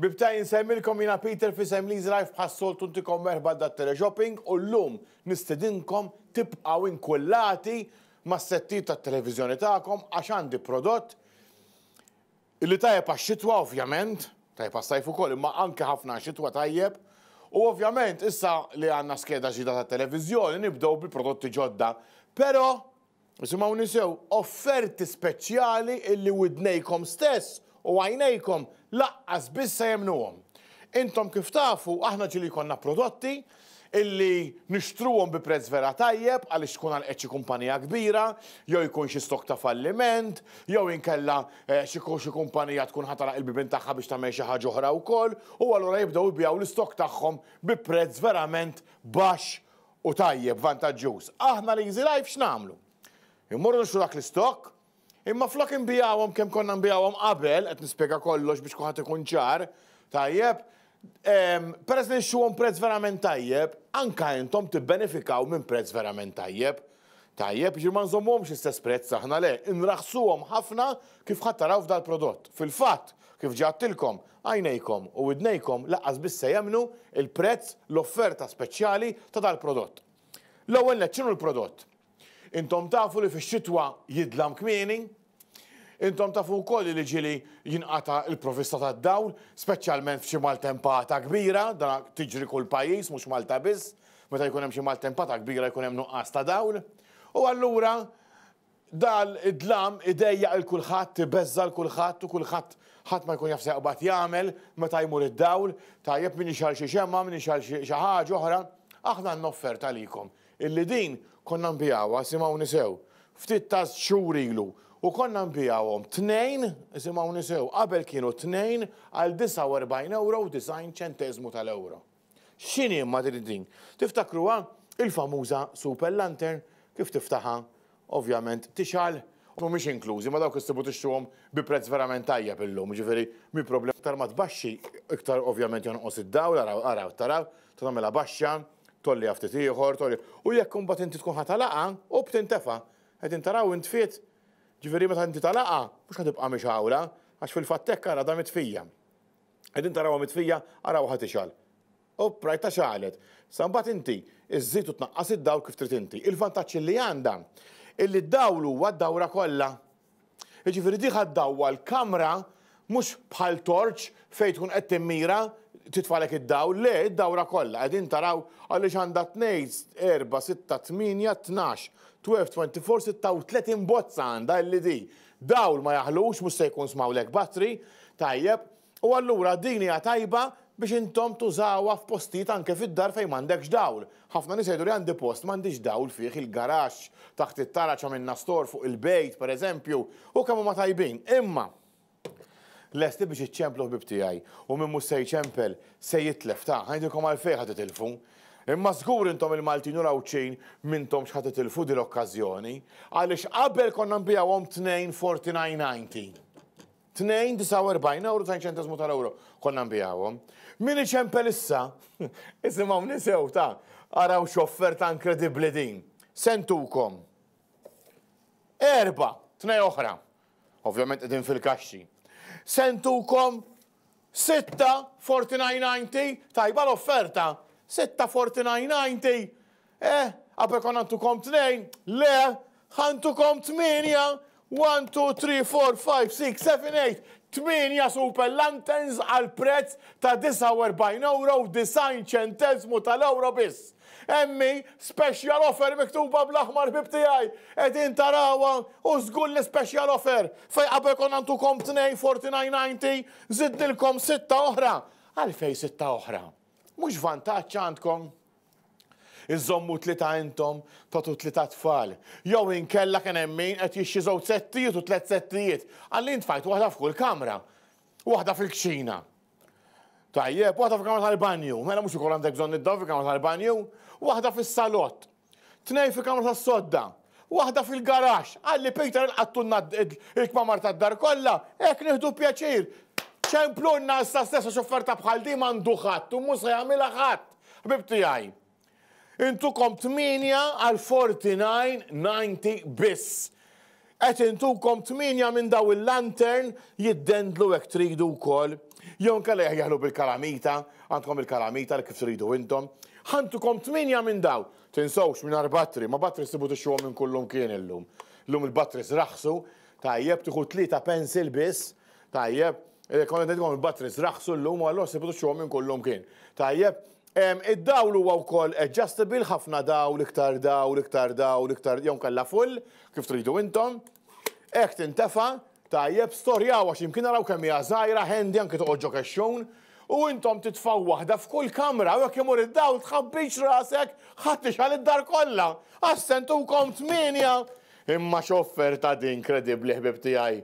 Bibtaj nsemmilkom jina Peter fi Semli's Life bħas-soltu ntikom merħba dat-teleshopping u llum nistedinkom tibqgħu inkullati mas-settit tat-televiżjoni tagħkom għax għandi prodott li tajjeb għax-xitwa ovvjament, tajjeb għas-sajf ukoll, imma anke ħafna xitwa tajjeb. U ovvjament issa li għandna skeda ġdida tat-televiżjoni nibdew bil-prodotti ġodda. Però isimgħuni sew, offerti speċjali illi widnejkom stess u għajnejkom laqqas biss se jemnuhom. Intom kif tafu aħna ġili konna prodotti illi nixtruhom bi prezz vera tajjeb għaliex tkun għal xi kumpanija kbira, jew jkun xi stok ta' falliment, jew inkella xi kumpanija tkun ħatara il-bibin tagħha biex tagħmel xi ħaġa oħra wkoll, u allura jibdew jbigħu l-istok tagħhom bi prezz verament baxx u tajjeb vantaġġjuż. Aħna li Easy Life x'nagħmlu? Immorru nixtru dak l-istok, imma flok nbijawhom kemm konna nbijawhom qabel, qed nispjega kollox biex kulħadd ikun ċar, tajjeb, peress li nxuhom prezz verament tajjeb, anke intom tibbenefikaw minn prezz verament tajjeb. Tajjeb, ġir ma nżommhomx l-istess prezz aħna le, inraħsuhom ħafna kif ħadd taraw f'dal prodott. Fil-fatt, kif ġattilkom, għajnejkom u widnejkom laqqas biss se jemnu il-prezz l-offerta speċjali ta' dal-prodott. L-ewwel nett x'inhu l-prodott? Intom tafu li fix-xitwa jidlam kmieni, intom tafu wkoll li ġieli jinqata' il-provista tad-dawl, speċjalment f'xi maltempata kbira, dan tiġri kull pajjiż mhux Malta biss, meta jkun hemm xi maltempata kbira jkun hemm nuqqas ta' dawl. U allura dal-idlam idejjaq il kulħadd, ibeżża l-kulħadd u kulħadd ħadd ma jkun jaf se jaqbad jagħmel meta jmur id-dawl, tajjeb min ixal xi xemma, min ixal xi ħaġa oħra, aħna għandna offerta għalikom. Illi din konna nbijawha, simgħuni sew, ftit ta' xhur ilu, u konna nbijawhom tnejn, simgħuni sew, qabel kienu tnejn għal 49 ċenteżmu tal-euro. X'inhi imma din? Tiftakruha il-famuża Super Lantern kif tiftaħha, ovvjament tixal u mhumiex inklużi, ma dawk istibu tixtruhom bi prezz verament tajjeb illum, jiġifieri mi problema iktar ma tbaxxi, iktar ovvjament jonqos id-dawl, araw taraw, tagħmilha baxxa, tolli ftit ieħor, tolli. U jekk imbagħad inti tkun ħatalaqa u btintefa', qed intaraw intfiet, ġifieri meta inti talaqa mhux ħatibqa' mixawla, għax fil-fatt hekk ara da mitfija. Qed intarawha mitfija, araw ħatixal. U rajta xalet. Sa mbagħad inti iżżid u tnaqqas id-dawl kif trid inti. Il-vantaġġ li għandha illi d-dawl huwa d-dawra kollha. Jiġifieri dik ħaddawwa l-kamra mhux bħal torċ fejn tkun qed timmira titfalek id-dawl, le, id-dawra kollha. Qegħdin taraw għaliex għandha 2, 4, 6, 8, 12, 12, 24, 36 bozza għandha LED. Dawl ma jaħlux mhux se jkun smawlek battery, tajjeb, u allura din hija tajba biex intom tużawha f'postijiet anke fid-dar fejn m'għandekx dawl. Ħafna nies jgħidu li għandi post m'għandix dawl fih il-garaxx taħt it-taraċ għamilna stor fuq il-bejt pereżempju, u kemm huma tajbin. Imma lesti biex iċċemplu ħbib tiegħi u minn mhux se jċempel se jitlef ta' ħajdilkom għalfejn ħadd titilfu. Imma żgur intom il-Maltin u Rawċin minnhom x'ħadd titilfu din l-okkażjoni għaliex qabel konna nbijawhom 2.49.90. 2.49 euro 90 ċentesmu tal-euro konna nbijawhom. Min iċempel issa, isimgħu nisew ta' araw x'offerta inkredibbli din. Sentukom. 4, 2 oħra. Ovvjament qegħdin fil-kaxxi. Sentukom 6.49.90, tajba l-offerta, 6.49.90, għabel kon għantukom 2, le, għantukom 8, 1, 2, 3, 4, 5, 6, 7, 8, 8 Super Lanterns għal prezz ta' 49 euro u 90 ċentesmu tal-euro biss. Emmi, special offer miktuba bl-aħmar bib tiegħi. Qegħdin tarawha u żgur li special offer. Fej qabel kon għantukom 2.49.90, żidnilkom 6 oħra. Għalfejn 6 oħra? Mhux vantaġġ għandkom. Iżommu 3 intom, tagħtu 3 tfal. Jew inkella kien hemm min qed jixxi żewġ settijiet u 3 settijiet. Għalli ntfajt waħda f'kull kamra, waħda fil-kċina. Tajjeb, waħda fil-kamra tal-banju, mela mhux ukoll għandek bżonn id-daw fil-kamra tal-banju, waħda fis-salott, 2 fil-kamra tas-sodda, waħda fil-garaxx. Għalli Peter il-qattunna il-kmamar tad-dar kollha, hekk nieħdu pjaċir. ċemplunna issa stessa xofferta bħal di m'għandu ħadd u mhux se jagħmilha ħadd. Ħbib tiegħi. Intukom 8 għal 49.90 biss. Qed intukom 8 minn daw il-lantern jiddendlu hekk tridu wkoll Jew nkella jaħlu bil-kalamita, għandkom il-kalamita li kif tridu intom. Ħantukom 8 minn daw. Tinsawx minn batteri, ma batteri sibu tixxuhom minn kullum kien illum. Illum il-batteries raħsu, tajjeb tieħu 3 pencil biss, tajjeb, konna tgħidkom il-batteries raħsu llum u allura sibu tixxuhom minn kullum kien. Tajjeb, id-dawl huwa wkoll adjustable, ħafna dawl, iktar dawl, iktar dawl, iktar jew nkella full, kif tridu intom. Hekk tintefa', tajjeb storjaw għax imkien naraw kemm hija żgħira, handy anke toqgħod ġo kexxun. U intom titfaw waħda f'kull kamra, u jekk imur id-dawl tħabbix rasek, ħaddix għal id-dar kollha. Assentukom 8, imma x'offerta din inkredibbli ħbib tiegħi.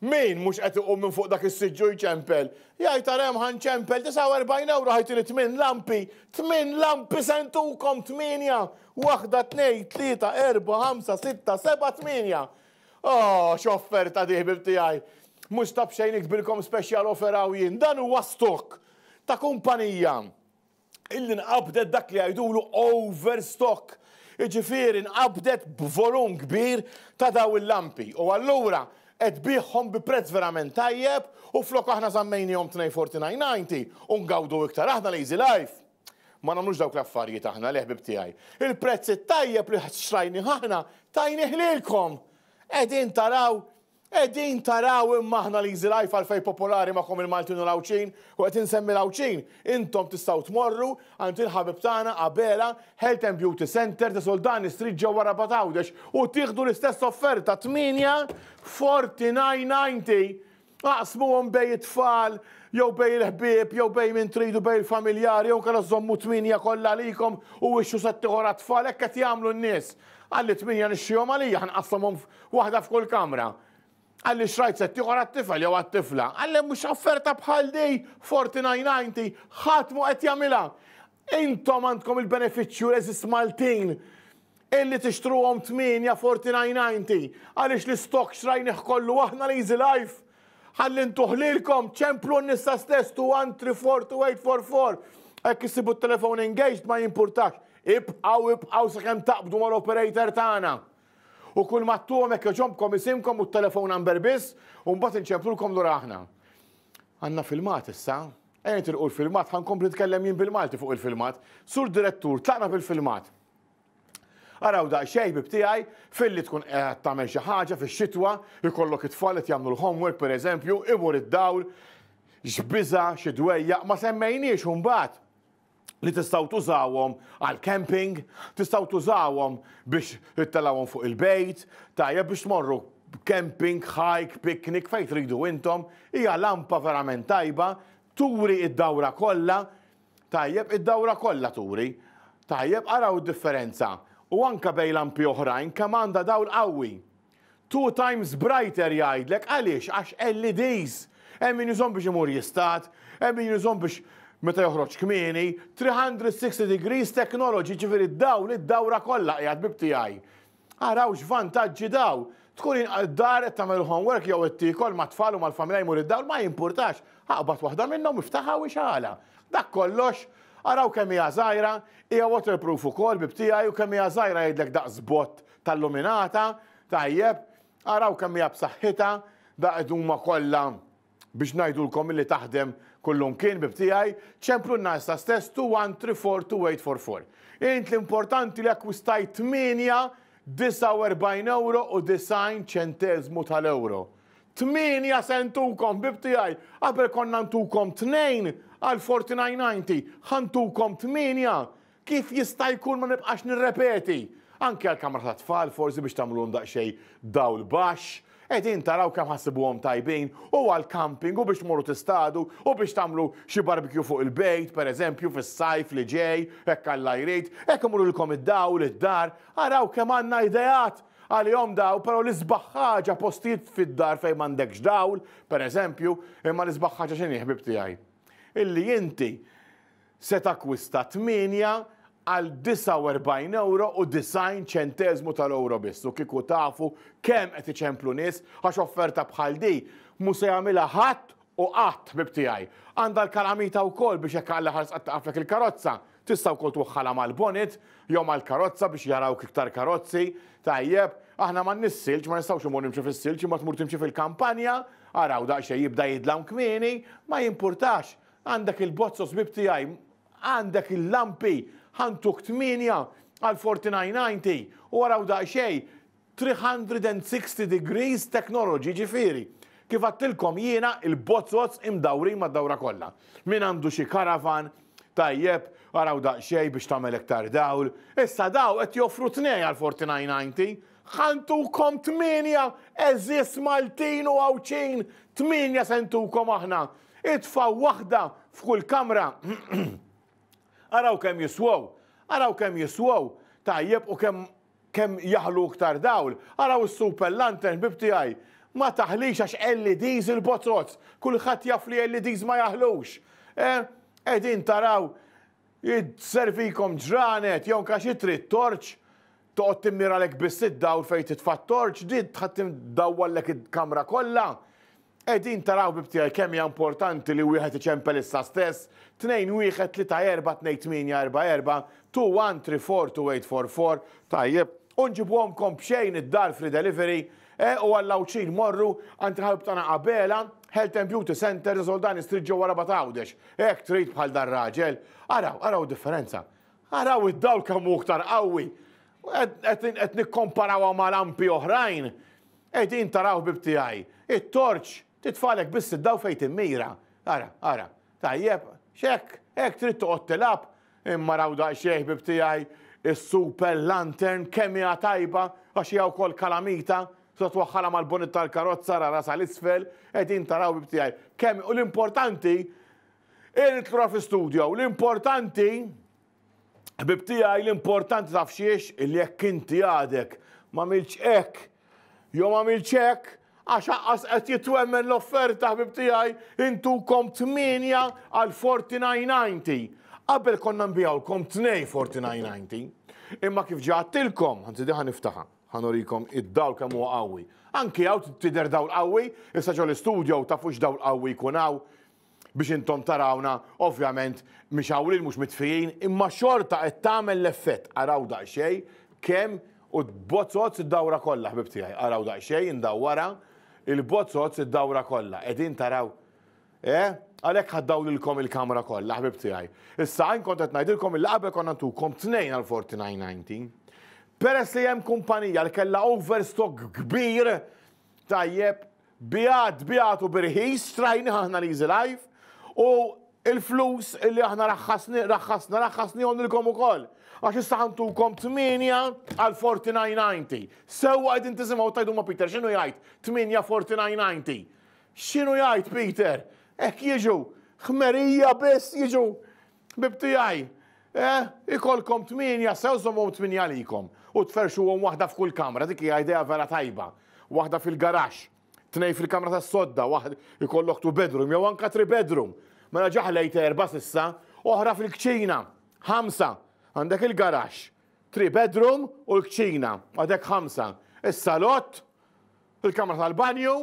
Min mhux qed iqum minn fuq dak is-siġġu jċempel. Jgħid tarem ħanċempel 49 euro ħajtini 8 lampi. 8 lampi sentukom 8. Waħda, 2, 3, 4, 5, 6, 7, 8. Oh, x'offerta di ħbib tiegħi. Mhux tab xejn ikbilkom special offer jien, dan huwa stock ta' kumpanija illi nqabdet dak li jgħidulu overstock. Jiġifieri nqabdet b'volum kbir ta' daw il-lampi. U allura qed bihom bi prezz verament tajjeb u flok aħna żammejnihom 249.90 u ngawdu iktar aħna Lazy Life. Ma nagħmlux dawk l-affarijiet aħna li ħbib tiegħi. Il-prezz tajjeb li xtrajni aħna tajnih lilkom. Qegħdin taraw imma aħna Lazy Life għalfej popolari magħhom il-Maltin u l-Awċin u qed insemmi l-Awċin. Intom tistgħu tmorru għand il-ħabib tagħna Qabela Health and Beauty Center ta' Soldani Street ġewwa Rabat Għawdex u tieħdu l-istess offerta 8 49.90. Aqsmuhom bej it-tfal, jew bej il-ħbieb, jew bej min tridu bej il-familjari, jew kellha żommu 8 kollha għalikom u wixxu settieħor tfal hekk qed jagħmlu n-nies. Għalli 8 nixxihom għalija ħanqassamhom waħda f'kull kamra. Għalli xrajt settieħor għat-tifel jew għat-tifla. Għalli mhux offerta bħal di 49.90 ħadd mu qed jagħmilha. Intom għandkom il-benefiċċju eżis Maltin illi tixtruhom 8 49.90 għaliex l-istok xrajnih kollu aħna Lazy Life. Ħalli ntuħlilkom ċemplu n-nissa stess 2142844. Hekk issibu t-telefon engaged ma jimpurtax. Ibqgħu sakemm taqbdu mal-operator tagħna. U kull ma tuhom hekk joġobkom isimkom u t-telefon number biss u mbagħad inċemplulkom lura aħna. Għandna filmat issa. Ejn tilqu l-filmat, ħankompli nitkellem jien bil-Malti fuq il-filmat. Sur direttur, tlaqna bil-filmat. Araw daqsxejn bib tiegħi filli tkun qed tagħmel xi ħaġa fix-xitwa, ikollok it-tfal qed jagħmlu l-homework pereżempju, imur id-dawl, x'biża, xi dwejjaq, ma semmejniex imbagħad li tistgħu tużawhom għal camping, tistgħu tużawhom biex ittelawhom fuq il-bejt, tajjeb biex tmorru camping, hike, picnic, fejn tridu intom, hija lampa verament tajba, turi id-dawra kollha, tajjeb id-dawra kollha turi, tajjeb araw id-differenza. U anka bej lampi oħrajn kemm għandha dawl qawwi. 2 times brighter jgħidlek għaliex għax LEDs. Hemm min jużhom biex imur jistat, hemm min jużhom biex meta joħroġ kmieni, 360 degrees technology ġifieri id-dawra kollha qiegħed bib tiegħi. Araw x'vantaġġi daw. Tkun id-dar qed tagħmel homework jew qed tiekol ma' tfal u mal-familja jmur id-dawl ma jimpurtax. Aqbad waħda minnhom iftaħha u xagħla. Dak kollox araw kemm hija żgħira, hija waterproof ukoll bib tiegħi u kemm hija żgħira jgħidlek daqs bott tal-luminata, tajjeb, araw kemm hija b'saħħitha, daqq huma kollha biex ngħidulkom illi taħdem kullum kien bib tiegħi, ċemplu n-nasa stess 2142844. Int l-importanti li akkwistajt 49 euro u 90 ċentesmu tal-euro. 8 sentukom bib tiegħi, qabel konna ntukom 2 għal 49.90, ħantukom 8. Kif jista' jkun ma nibqax nirrepeti? Anke għal kamra ta' tfal forsi biex tagħmluhom daqsxejn dawl baxx, qegħdin taraw kemm ħassibuhom tajbin u għal camping u biex tmorru tistadu u biex tagħmlu xi barbecue fuq il-bejt, pereżempju fis-sajf li ġej, hekk għall-ajrit, hekk imurulkom id-dawl id-dar, araw kemm għandna ideat għalihom daw, però l-isbaħ ħaġa postijiet fid-dar fejn m'għandekx dawl, pereżempju, imma l-isbaħ ħaġa x'inhi ħbib tiegħi. Illi inti se takwista 8 għal 49 euro u 90 ċentesmu tal-euro biss. U kieku tafu kemm qed iċemplu nies għax offerta bħal di mhux se jagħmilha ħadd u qatt bib tiegħi. Għandha l-kalamita wkoll biex jekk għalla ħarsqat taqaflek il-karozza. Tista' wkoll twaħħalha mal-bonnet jew mal-karozza biex jarawk iktar karozzi, tajjeb, aħna ma nissilġ, ma nistgħux imur nimxu fis-silġ, imma tmur timxi fil-kampanja, araw daqsxejn jibda jidlam kmieni, ma jimpurtax. Għandek il-bozzos bib tiegħi, għandek il-lampi, ħantuk 8 għal 4990 u araw daqsxejn 360 degrees technology ġifieri. Kif għattilkom jiena il-bozzos imdawrin mad-dawra kollha. Min għandu xi karavan, tajjeb, araw daqsxejn biex tagħmel iktar dawl. Issa daw qed joffru 2 għal 4990. Ħantukom 8 eżis Maltin u għawċin 8 sentukom aħna. Itfaw waħda f'kull kamra. Araw kemm jiswow. Araw kemm jiswow. Tajjeb u kemm jaħlu iktar dawl. Araw is-super lantern bib tiegħi. Ma taħlix għax LEDs il-bozzos. Kulħadd jaf li LEDs ma jaħlux. Edin taraw, jid-servikom ġranet, jew kax trid torċ, toqgħod timmiralek biss id-dawl fejn titfa' torċ, di tħadd tiddawwallek il-kamra kollha. Edin taraw bibtijaj kemm hija importanti li wieħed iċempel issa stess, 2-1-3-4-2-8-4-4, 2-1-3-4-2-8-4-4, tajjeb, unġibuhomkom bxejn id-dar free delivery, u għallawċin morru għanti ħalb tana qabela, Health and Beauty Center, Soldani Street ġewwa Raba Tawdex. Hekk trid bħal dar raġel. Araw differenza. Araw id-dawl kemm hu aktar qawwi. Qed nikkomparawha ma' lampi oħrajn. Qegħdin taraw bib tiegħi. It-torċ titfalek biss id-daw fejn timmira. Ara. Tajjeb, hekk trid toqgħod tilab. Imma raw daqsxejn bib tiegħi is-super lantern kemm hija tajba għax hija wkoll kalamita. So twaħħala mal-bonit tal-karozza rara sal-isfel, qegħdin taraw bib tiegħi. Kemm u l-importanti nitlu fi-studio, l-importanti bib tiegħi l-importanti taf xiex li jekk inti għadek ma milx hekk, jew ma milx hekk, għax aqqas qed jitwemmen l-offerta bib tiegħi intukom 8 għal 4990. Qabel konna nbijawlkom 2 4990. Imma kif ġattilkom, ħanti diħa niftaħa. ħanurikom id-dawl kemm huwa qawwi. Anki hawn tidher dawl qawwi, issa ġol l-istudio tafux dawl qawwi jkun hawn biex intom tarawna, ovvjament mhix hawn mhux mitfijin, imma xorta qed tagħmel l-effett. Araw daqsxejn kemm u d-bozzozz id-dawra kollha ħbib tiegħi. Araw daqsxejn indawwara il-bozzozz id-dawra kollha. Qegħdin taraw. Għalhekk ħaddawlilkom il-kamra kollha ħbib tiegħi. Issa kont qed ngħidilkom il qabel konna ntukom 2 għal 4990. Peress li hemm kumpanija li kellha overstock kbir, tajjeb, bijat u birħis, strajni aħna li Easy Life, u il-flus li aħna raħħasni għondilkom ukoll. Għax issa ħantukom 8 għal 4990. Sewwa qegħdin tisimgħu tajdu ma' Peter, x'inhu jgħid 8 4990? X'inhu jgħid Peter? Hekk jiġu, ħmerija biss jiġu. Bib tiegħi. Ikolkom 8, sewżomhom 8 għalikom. U tferxuhom waħda f'kull kamra, dik hija idea vera tajba. Waħda fil-garax, 2 fil-kamra tas-sodda, waħda ikollok 2 bedroom, jew anke 3 bedroom. Mela ġaħlejt 4 s'issa, oħra fil-kċina, 5. Għandek il-garax, 3 bedroom u l-kċina, għandek 5. Is-salott, il-kamra tal-banju,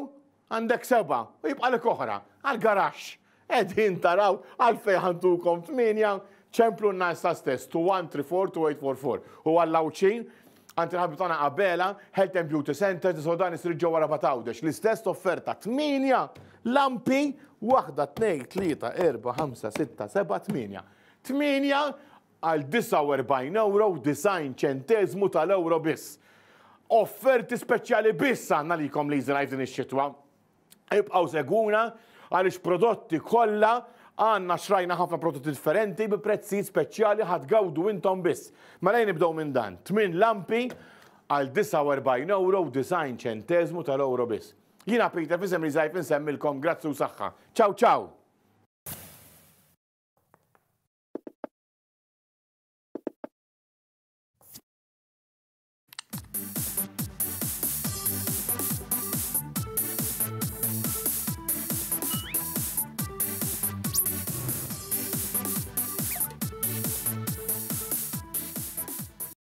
għandek 7. U jibqa' lek oħra, għal-garax. Qegħdin taraw għalfejn ħantukom 8. ċemplu n-nas ta' stess, 2-1-3-4-2-8-4-4. U għallawċin, għanti ħabitana qabela, Health and Beauty Center, Soldani Street ġewwa Raba Tawdex. L-istess offerta 8 lampi, 1, 2, 3, 4, 5, 6, 7, 8. 8 għal 49 euro, 90 ċentesmu tal-euro biss. Offerti speċjali biss għanna likom li Easy Life din ix-xitwa. Ibqgħu seguna għaliex prodotti kollha għanna xrajna ħafna prodotti differenti bi prezzi speċjali ħadgawdu intom biss. Ma lejn nibdew minn dan. 8 lampi għal 49 euro, 90 ċentesmu tal-euro biss. Jiena Peter fisem li Easy Life insemmilkom grazzi u saħħa. Ciao ciao!